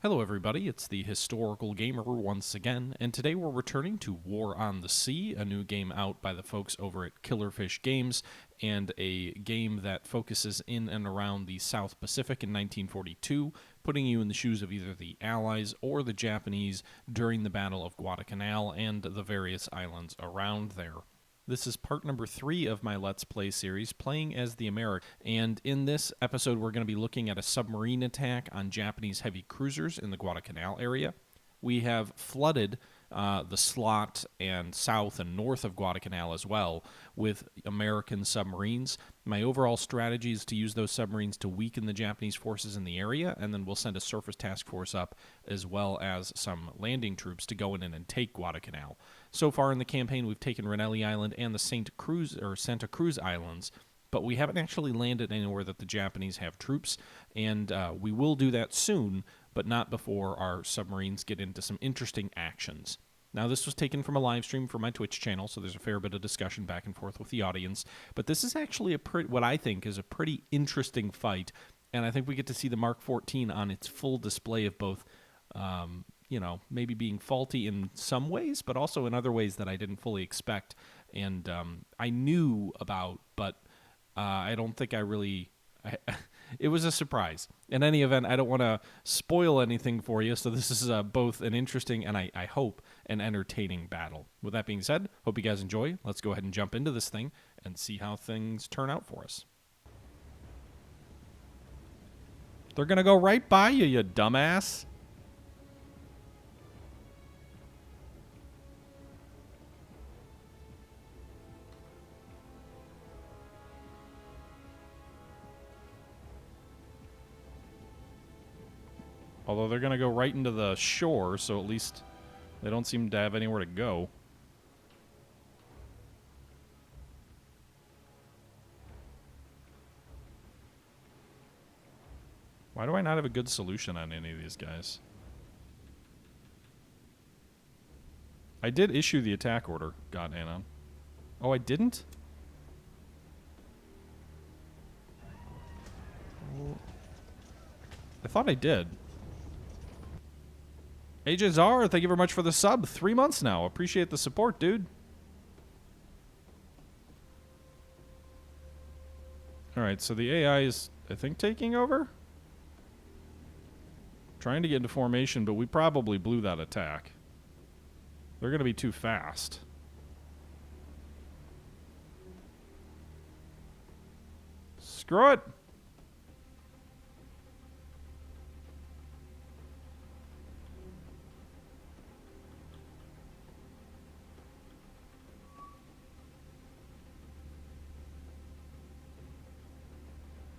Hello everybody, it's the Historical Gamer once again, and today we're returning to War on the Sea, a new game out by the folks over at Killerfish Games, and a game that focuses in and around the South Pacific in 1942, putting you in the shoes of either the Allies or the Japanese during the Battle of Guadalcanal and the various islands around there. This is part number 3 of my Let's Play series, playing as the American. And in this episode, we're going to be looking at a submarine attack on Japanese heavy cruisers in the Guadalcanal area. We have flooded the slot and south and north of Guadalcanal as well with American submarines. My overall strategy is to use those submarines to weaken the Japanese forces in the area, and then we'll send a surface task force up as well as some landing troops to go in and take Guadalcanal. So far in the campaign, we've taken Ranelli Island and the Santa Cruz Islands, but we haven't actually landed anywhere that the Japanese have troops, and we will do that soon, but not before our submarines get into some interesting actions. Now, this was taken from a live stream for my Twitch channel, so there's a fair bit of discussion back and forth with the audience, but this is actually what I think is a pretty interesting fight, and I think we get to see the Mark 14 on its full display of both maybe being faulty in some ways, but also in other ways that I didn't fully expect, and I knew about, but I don't think I really... it was a surprise. In any event, I don't want to spoil anything for you, so this is both an interesting and I hope an entertaining battle. With that being said, hope you guys enjoy. Let's go ahead and jump into this thing and see how things turn out for us. They're going to go right by you, you dumbass. Although they're going to go right into the shore, so at least they don't seem to have anywhere to go. Why do I not have a good solution on any of these guys? I did issue the attack order, God Anon. Oh, I didn't? I thought I did. AJ Czar, thank you very much for the sub. 3 months now. Appreciate the support, dude. Alright, so the AI is, I think, taking over? Trying to get into formation, but we probably blew that attack. They're going to be too fast. Screw it!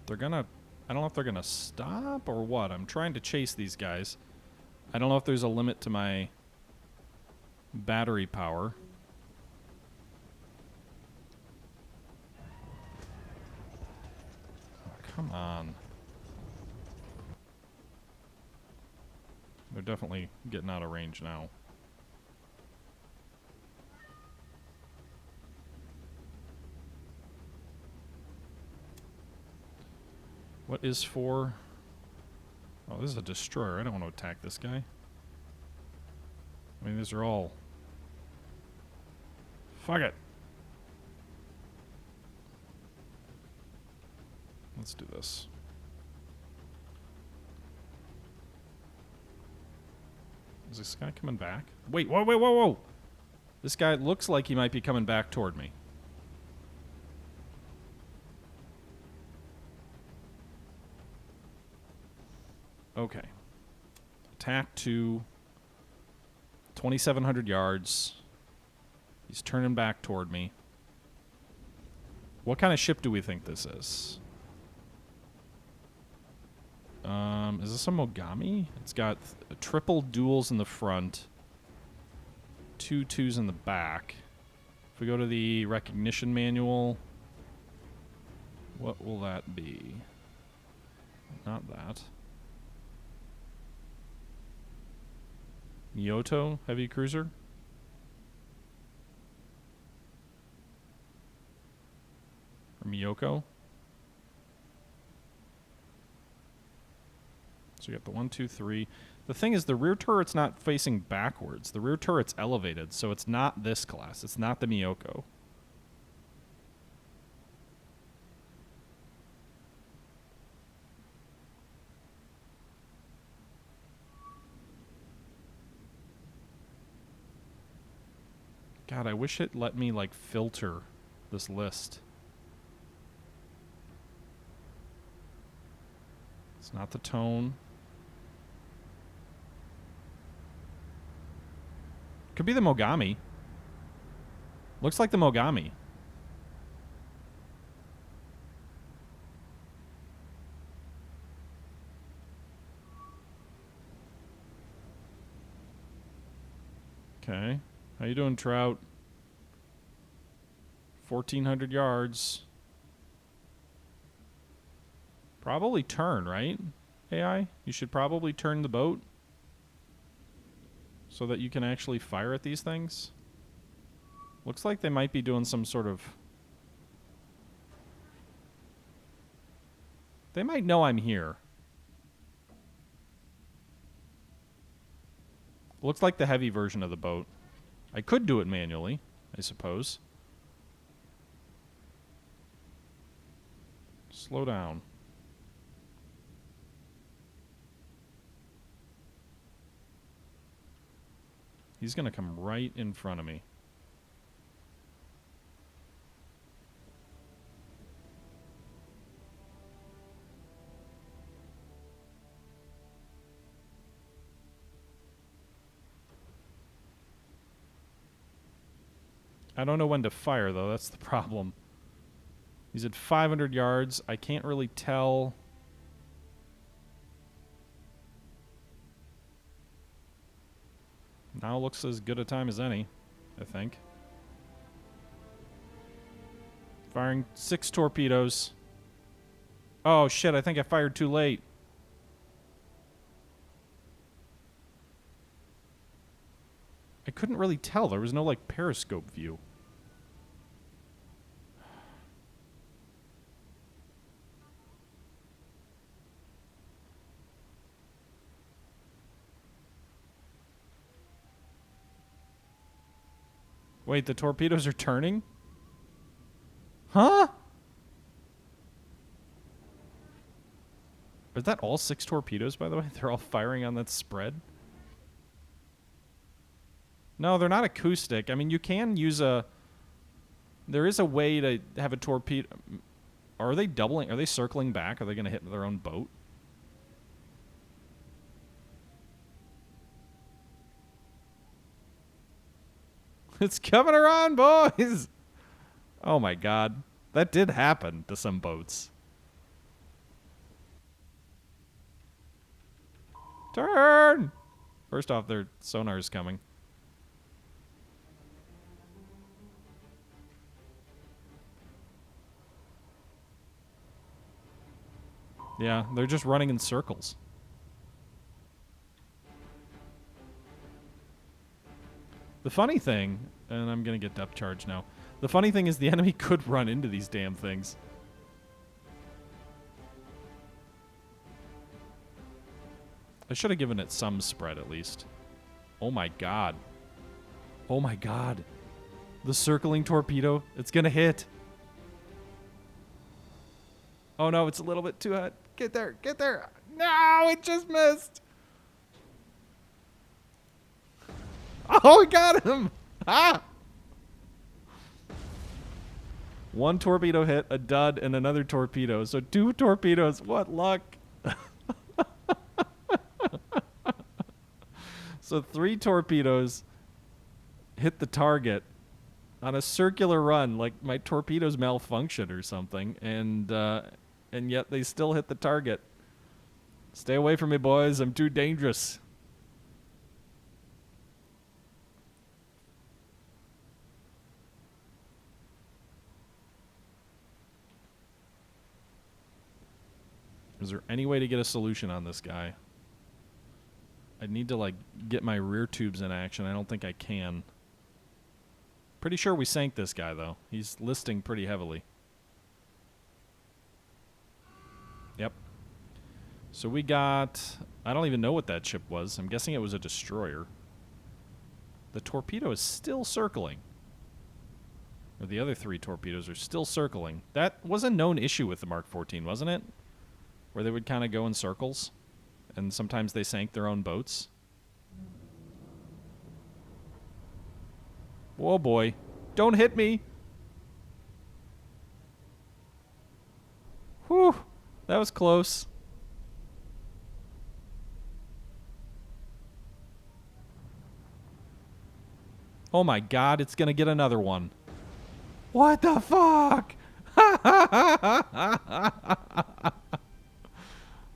They're gonna... I don't know if they're gonna stop or what. I'm trying to chase these guys. I don't know if there's a limit to my battery power. Oh, come on. They're definitely getting out of range now. What is for... Oh, this is a destroyer. I don't want to attack this guy. I mean, these are all... Fuck it. Let's do this. Is this guy coming back? Wait, whoa, whoa, whoa, whoa! This guy looks like he might be coming back toward me. Okay. Attack to 2,700 yards. He's turning back toward me. What kind of ship do we think this is? Is this a Mogami? It's got triple duels in the front. 2 twos in the back. If we go to the recognition manual, what will that be? Not that. Myoto heavy cruiser. Or Miyoko. So we got the 1, 2, 3. The thing is, the rear turret's not facing backwards. The rear turret's elevated, so it's not this class. It's not the Miyoko. God, I wish it let me, like, filter this list. It's not the tone. Could be the Mogami. Looks like the Mogami. Okay. How you doing, Trout? 1,400 yards. Probably turn, right? AI? You should probably turn the boat so that you can actually fire at these things. Looks like they might be doing some sort of... They might know I'm here. Looks like the heavy version of the boat. I could do it manually, I suppose. Slow down. He's going to come right in front of me. I don't know when to fire, though. That's the problem. He's at 500 yards. I can't really tell. Now looks as good a time as any, I think. Firing 6 torpedoes. Oh, shit, I think I fired too late. I couldn't really tell. There was no, like, periscope view. Wait, the torpedoes are turning? Huh? Is that all 6 torpedoes, by the way? They're all firing on that spread? No, they're not acoustic. I mean, you can use a... There is a way to have a torpedo... Are they doubling? Are they circling back? Are they going to hit their own boat? It's coming around, boys! Oh my god. That did happen to some boats. Turn! First off, their sonar is coming. Yeah, they're just running in circles. The funny thing, and I'm going to get depth charge now. The funny thing is the enemy could run into these damn things. I should have given it some spread at least. Oh my god. Oh my god. The circling torpedo. It's going to hit. Oh no, it's a little bit too hot. Get there. Get there. No, it just missed. Oh, we got him! Ah! 1 torpedo hit, a dud, and another torpedo. So 2 torpedoes. What luck! So 3 torpedoes hit the target on a circular run, like my torpedoes malfunction or something, and yet they still hit the target. Stay away from me, boys. I'm too dangerous. Is there any way to get a solution on this guy? I need to, like, get my rear tubes in action. I don't think I can. Pretty sure we sank this guy, though. He's listing pretty heavily. Yep. So we got... I don't even know what that ship was. I'm guessing it was a destroyer. The torpedo is still circling. Or the other 3 torpedoes are still circling. That was a known issue with the Mark 14, wasn't it? Where they would kind of go in circles. And sometimes they sank their own boats. Whoa, boy. Don't hit me! Whew! That was close. Oh my god, it's gonna get another one. What the fuck?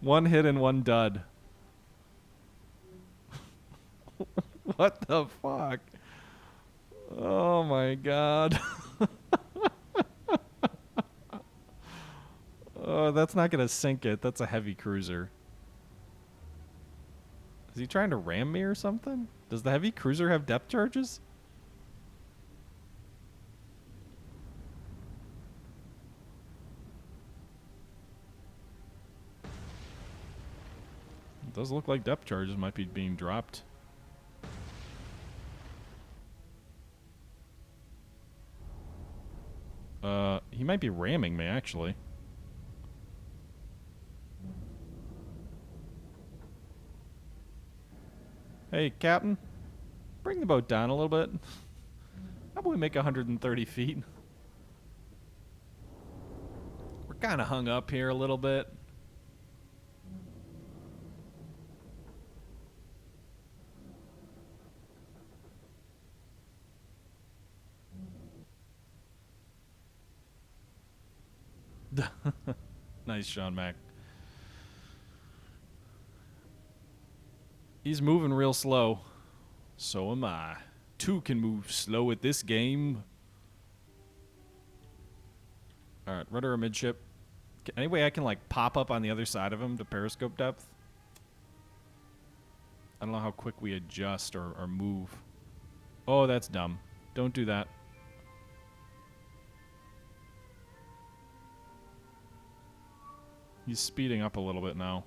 One hit and one dud. What the fuck? Oh my god. Oh, that's not gonna sink it. That's a heavy cruiser. Is he trying to ram me or something? Does the heavy cruiser have depth charges? It does look like depth charges might be being dropped. He might be ramming me, actually. Hey, Captain. Bring the boat down a little bit. How about we make 130 feet? We're kind of hung up here a little bit. Nice, Sean Mack. He's moving real slow. So am I. 2 can move slow at this game. Alright, rudder or midship. Any way I can, like, pop up on the other side of him to periscope depth? I don't know how quick we adjust or move. Oh, that's dumb. Don't do that. He's speeding up a little bit now.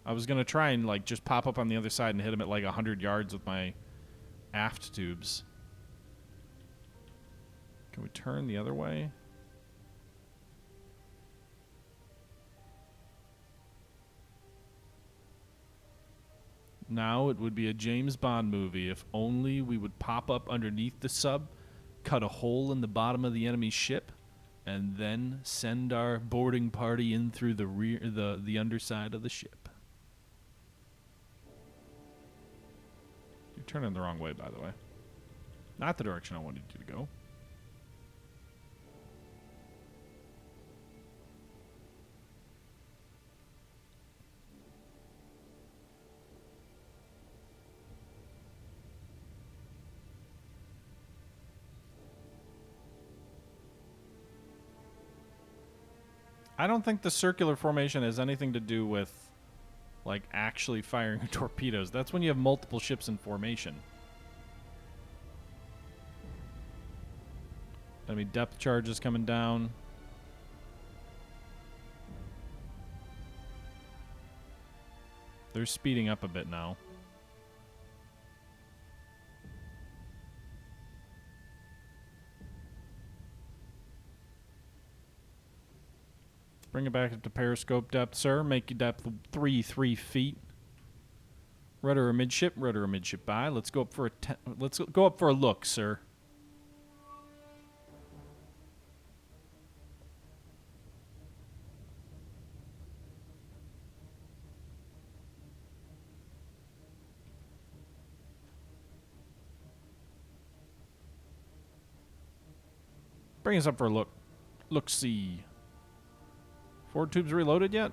I was going to try and, like, just pop up on the other side and hit him at, like, 100 yards with my aft tubes. Can we turn the other way? Now it would be a James Bond movie if only we would pop up underneath the sub, cut a hole in the bottom of the enemy ship, and then send our boarding party in through the rear, the underside of the ship. You're turning the wrong way, by the way. Not the direction I wanted you to go. I don't think the circular formation has anything to do with, like, actually firing torpedoes. That's when you have multiple ships in formation. Enemy depth charges coming down. They're speeding up a bit now. Bring it back up to periscope depth, sir. Make your depth 3 feet. Rudder or midship by. Let's go up for a look, sir. Bring us up for a look. Look-see. 4 tubes reloaded yet?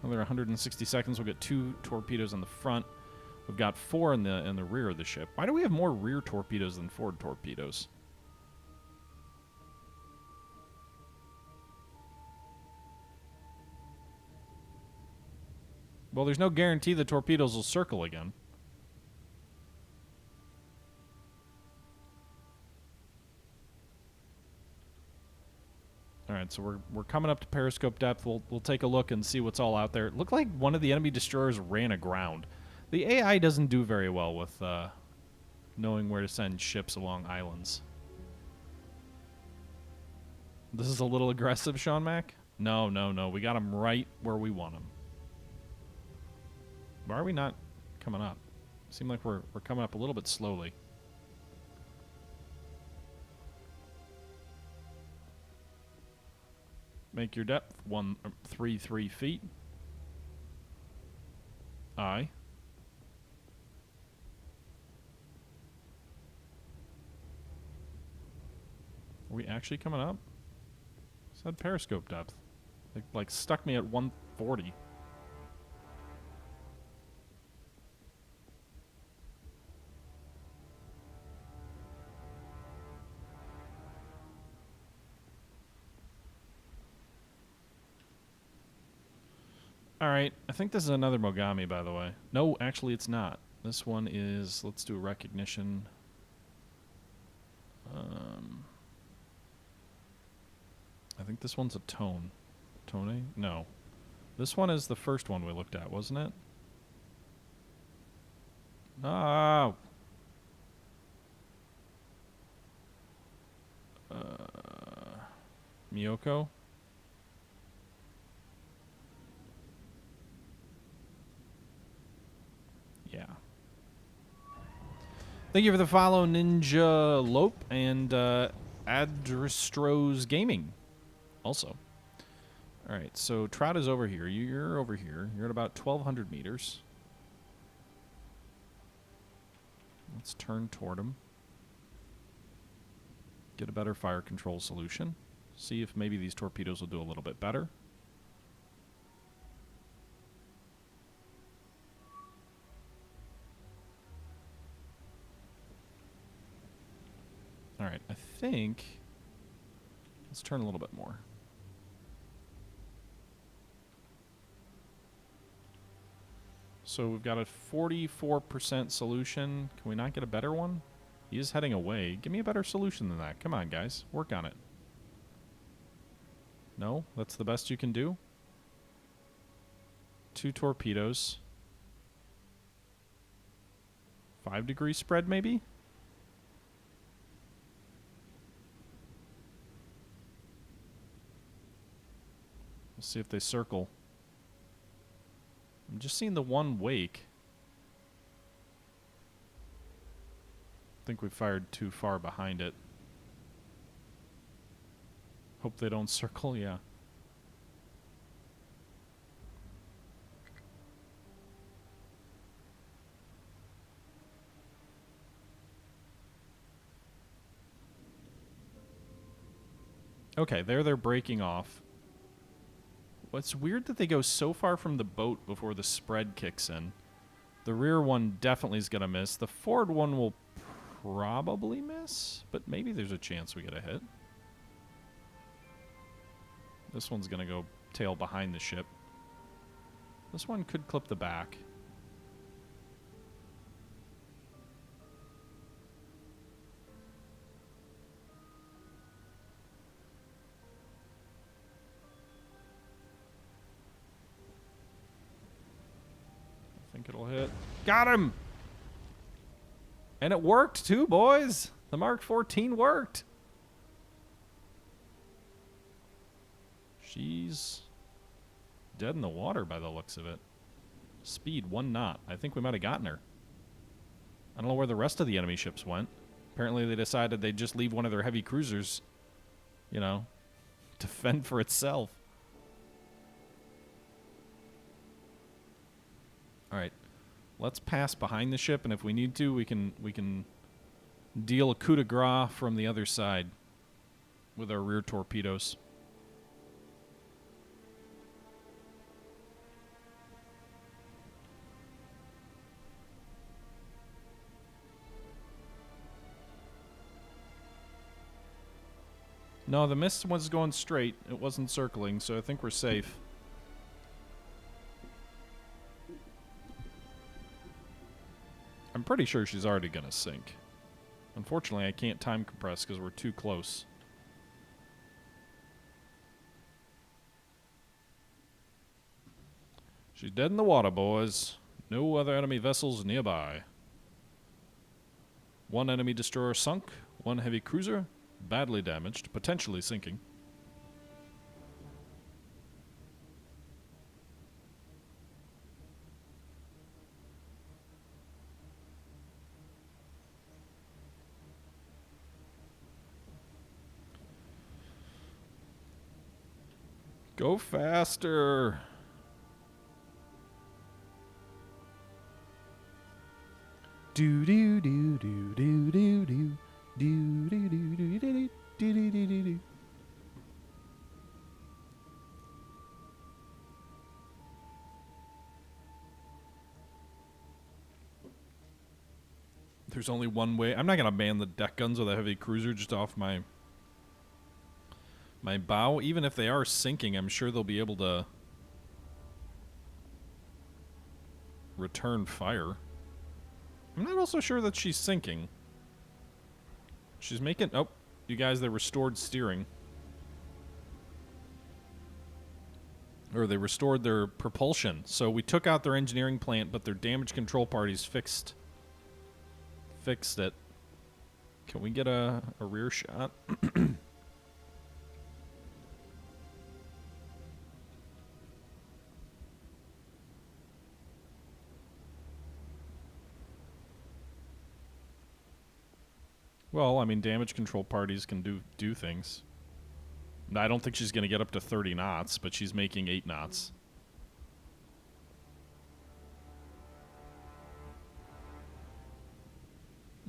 Another 160 seconds. We'll get 2 torpedoes on the front. We've got 4 in the rear of the ship. Why do we have more rear torpedoes than forward torpedoes? Well, there's no guarantee the torpedoes will circle again. All right, so we're coming up to periscope depth. We'll take a look and see what's all out there. It looked like one of the enemy destroyers ran aground. The AI doesn't do very well with knowing where to send ships along islands. This is a little aggressive, Sean Mack? No, no, no. We got him right where we want him. Why are we not coming up? Seem like we're coming up a little bit slowly. Make your depth 133 feet. Aye. Are we actually coming up? Said periscope depth. It like stuck me at 140. Alright, I think this is another Mogami, by the way. No, actually it's not. This one is, let's do a recognition. I think this one's a tone. Tone? No. This one is the first one we looked at, wasn't it? Oh! Miyoko? Yeah. Thank you for the follow, Ninja Lope and Adristros Gaming. Also. Alright, so Trout is over here. You're over here. You're at about 1,200 meters. Let's turn toward him. Get a better fire control solution. See if maybe these torpedoes will do a little bit better. Alright, I think... Let's turn a little bit more. So we've got a 44% solution. Can we not get a better one? He is heading away. Give me a better solution than that. Come on, guys. Work on it. No? That's the best you can do? 2 torpedoes. 5-degree spread, maybe? We'll see if they circle. I'm just seeing the one wake. I think we fired too far behind it. Hope they don't circle, yeah. Okay, there they're breaking off. It's weird that they go so far from the boat before the spread kicks in. The rear one definitely is going to miss. The forward one will probably miss, but maybe there's a chance we get a hit. This one's going to go tail behind the ship. This one could clip the back. I think it'll hit. Got him! And it worked too, boys! The Mark 14 worked! She's dead in the water by the looks of it. Speed 1 knot. I think we might have gotten her. I don't know where the rest of the enemy ships went. Apparently they decided they'd just leave one of their heavy cruisers, you know, to fend for itself. Alright. Let's pass behind the ship, and if we need to, we can deal a coup de grace from the other side with our rear torpedoes. No, the mist was going straight. It wasn't circling, so I think we're safe. I'm pretty sure she's already going to sink. Unfortunately, I can't time compress because we're too close. She's dead in the water, boys. No other enemy vessels nearby. One enemy destroyer sunk. One heavy cruiser badly damaged, potentially sinking. Go faster. Do do do do do do do do do do do do do do do do. There's only one way. I'm not gonna man the deck guns with a heavy cruiser just off my bow. Even if they are sinking, I'm sure they'll be able to return fire. I'm not also sure that she's sinking. She's making... Oh, you guys, they restored steering. Or they restored their propulsion. So we took out their engineering plant, but their damage control parties fixed it. Can we get a rear shot? Well, I mean, damage control parties can do things. I don't think she's going to get up to 30 knots, but she's making 8 knots.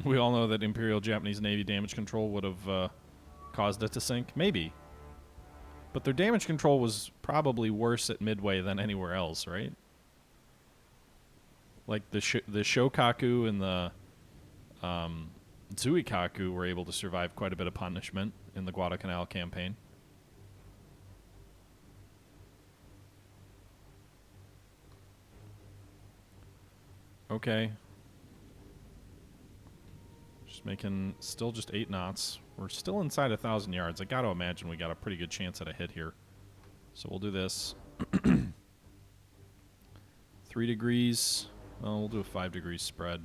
We all know that Imperial Japanese Navy damage control would have caused it to sink. Maybe. But their damage control was probably worse at Midway than anywhere else, right? Like the Shokaku and the Zuikaku were able to survive quite a bit of punishment in the Guadalcanal campaign. Okay. Just making still just 8 knots. We're still inside 1,000 yards. I got to imagine we got a pretty good chance at a hit here. So we'll do this. 3 degrees. Well, we'll do a 5 degrees spread.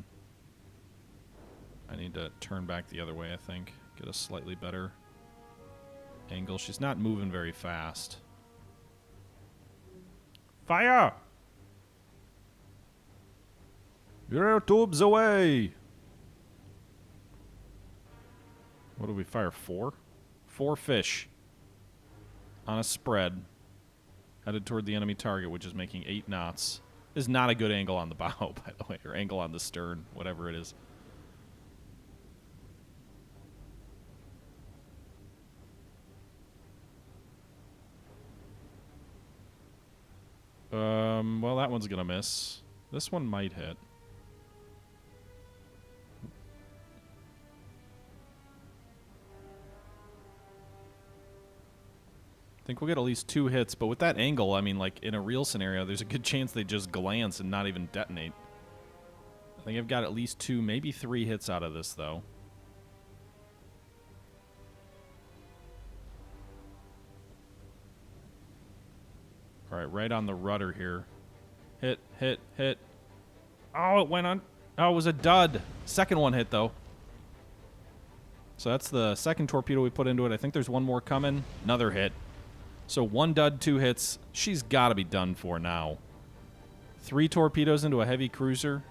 I need to turn back the other way, I think. Get a slightly better angle. She's not moving very fast. Fire! Your tubes away! What do we fire? 4? 4 fish. On a spread. Headed toward the enemy target, which is making 8 knots. This is not a good angle on the bow, by the way. Or angle on the stern, whatever it is. Well, that one's gonna miss. This one might hit. I think we'll get at least 2 hits, but with that angle, I mean, like, in a real scenario, there's a good chance they just glance and not even detonate. I think I've got at least 2, maybe 3 hits out of this, though. Alright, right on the rudder here. Hit, hit, hit. Oh, it went on. Oh, it was a dud. Second one hit, though. So that's the second torpedo we put into it. I think there's one more coming. Another hit. So 1 dud, 2 hits. She's got to be done for now. 3 torpedoes into a heavy cruiser.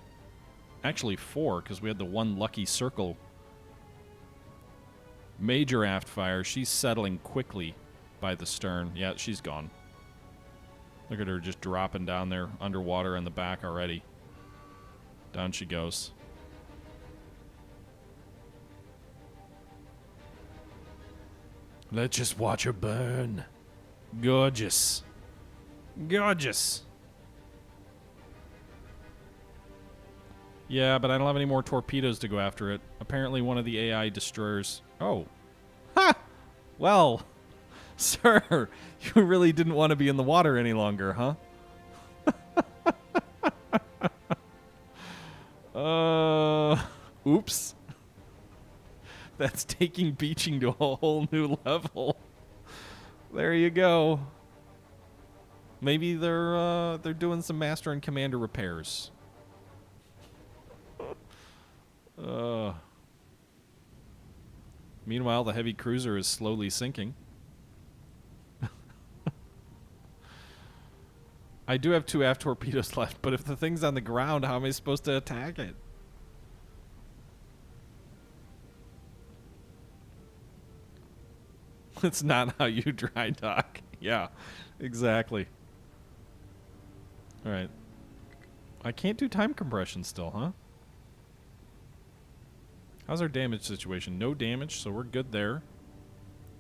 Actually 4, because we had the 1 lucky circle. Major aft fire. She's settling quickly by the stern. Yeah, she's gone. Look at her just dropping down there underwater in the back already. Down she goes. Let's just watch her burn. Gorgeous. Gorgeous. Yeah, but I don't have any more torpedoes to go after it. Apparently one of the AI destroyers... Oh. Ha! Well, sir, you really didn't want to be in the water any longer, huh? Oops. That's taking beaching to a whole new level. There you go. Maybe they're doing some master and commander repairs. Meanwhile, the heavy cruiser is slowly sinking. I do have 2 aft torpedoes left, but if the thing's on the ground, how am I supposed to attack it? It's not how you dry dock. Yeah, exactly. All right. I can't do time compression still, huh? How's our damage situation? No damage, so we're good there.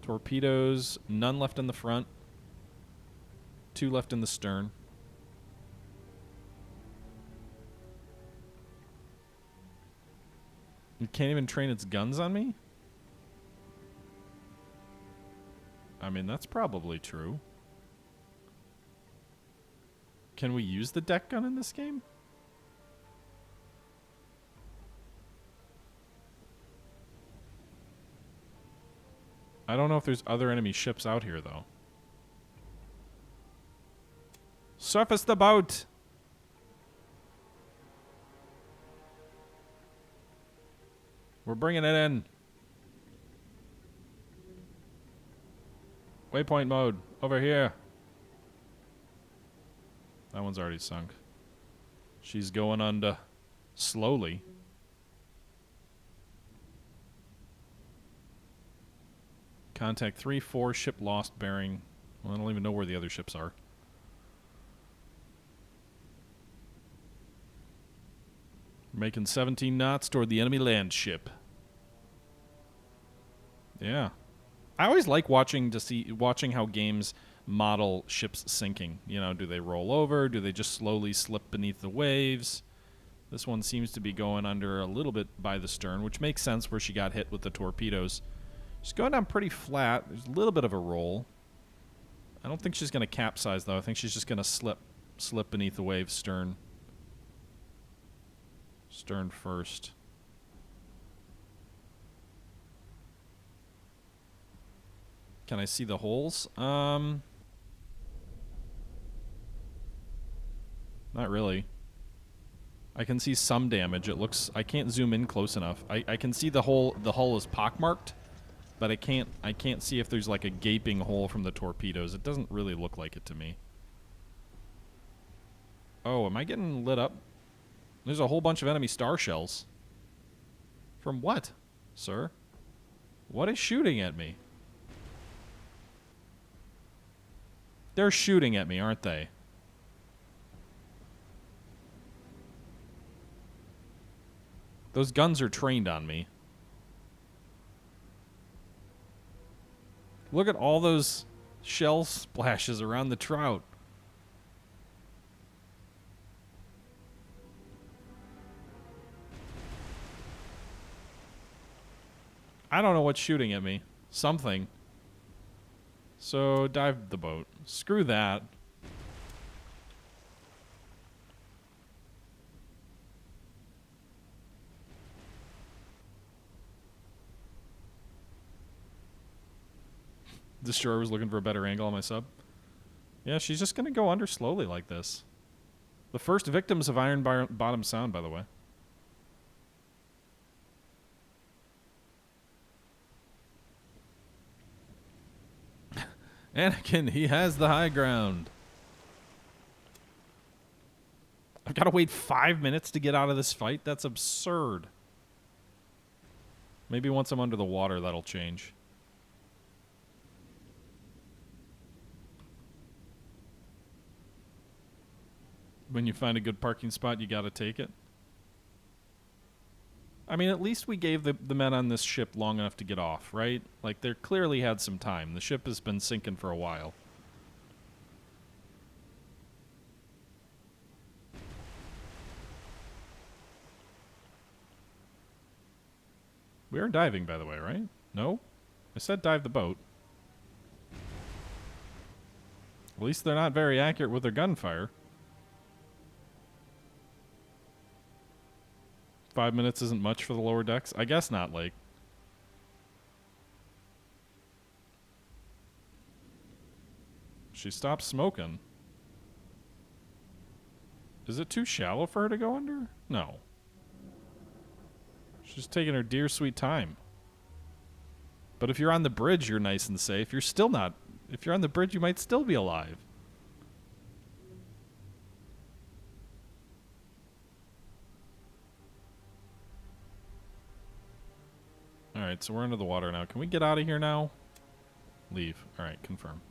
Torpedoes, none left in the front. 2 left in the stern. You can't even train its guns on me? I mean, that's probably true. Can we use the deck gun in this game? I don't know if there's other enemy ships out here, though. Surface the boat! We're bringing it in. Waypoint mode. Over here. That one's already sunk. She's going under slowly. Contact 3-4, ship lost bearing. Well, I don't even know where the other ships are. Making 17 knots toward the enemy land ship. Yeah. I always like watching how games model ships sinking. You know, do they roll over? Do they just slowly slip beneath the waves? This one seems to be going under a little bit by the stern, which makes sense where she got hit with the torpedoes. She's going down pretty flat. There's a little bit of a roll. I don't think she's going to capsize, though. I think she's just going to slip beneath the waves stern. Stern first. Can I see the holes? Not really. I can see some damage. It looks... I can't zoom in close enough. I can see the hull is pockmarked, but I can't see if there's like a gaping hole from the torpedoes. It doesn't really look like it to me. Oh, am I getting lit up? There's a whole bunch of enemy star shells. From what, sir? What is shooting at me? They're shooting at me, aren't they? Those guns are trained on me. Look at all those shell splashes around the trout. I don't know what's shooting at me. Something. So, dive the boat. Screw that. Destroyer was looking for a better angle on my sub. Yeah, she's just going to go under slowly like this. The first victims of Iron Bottom Sound, by the way. Anakin, he has the high ground. I've got to wait 5 minutes to get out of this fight? That's absurd. Maybe once I'm under the water, that'll change. When you find a good parking spot, you got to take it. I mean, at least we gave the men on this ship long enough to get off, right? Like, they clearly had some time. The ship has been sinking for a while. We are diving, by the way, right? No? I said dive the boat. At least they're not very accurate with their gunfire. 5 minutes isn't much for the lower decks? I guess not, like. She stopped smoking. Is it too shallow for her to go under? No. She's just taking her dear sweet time. But if you're on the bridge, you're nice and safe. You're still not. If you're on the bridge, you might still be alive. Alright, so we're under the water now. Can we get out of here now? Leave. Alright, confirm.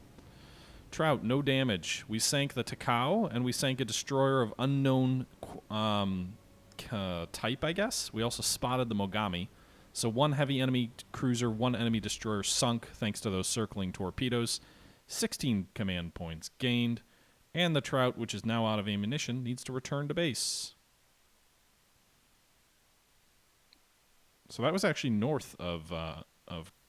Trout, no damage. We sank the Takao, and we sank a destroyer of unknown type, I guess. We also spotted the Mogami. So one heavy enemy cruiser, one enemy destroyer sunk thanks to those circling torpedoes. 16 command points gained. And the Trout, which is now out of ammunition, needs to return to base. So that was actually north of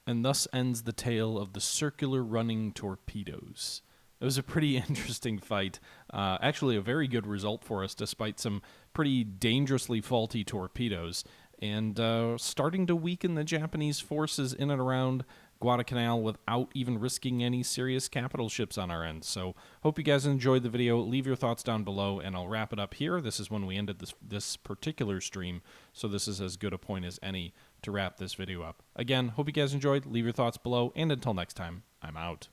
and thus ends the tale of the circular running torpedoes. It was a pretty interesting fight. Actually, a very good result for us, despite some pretty dangerously faulty torpedoes. And starting to weaken the Japanese forces in and around Guadalcanal without even risking any serious capital ships on our end. So hope you guys enjoyed the video. Leave your thoughts down below, and I'll wrap it up here. This is when we ended this particular stream, so this is as good a point as any to wrap this video up. Again, hope you guys enjoyed. Leave your thoughts below, and until next time, I'm out.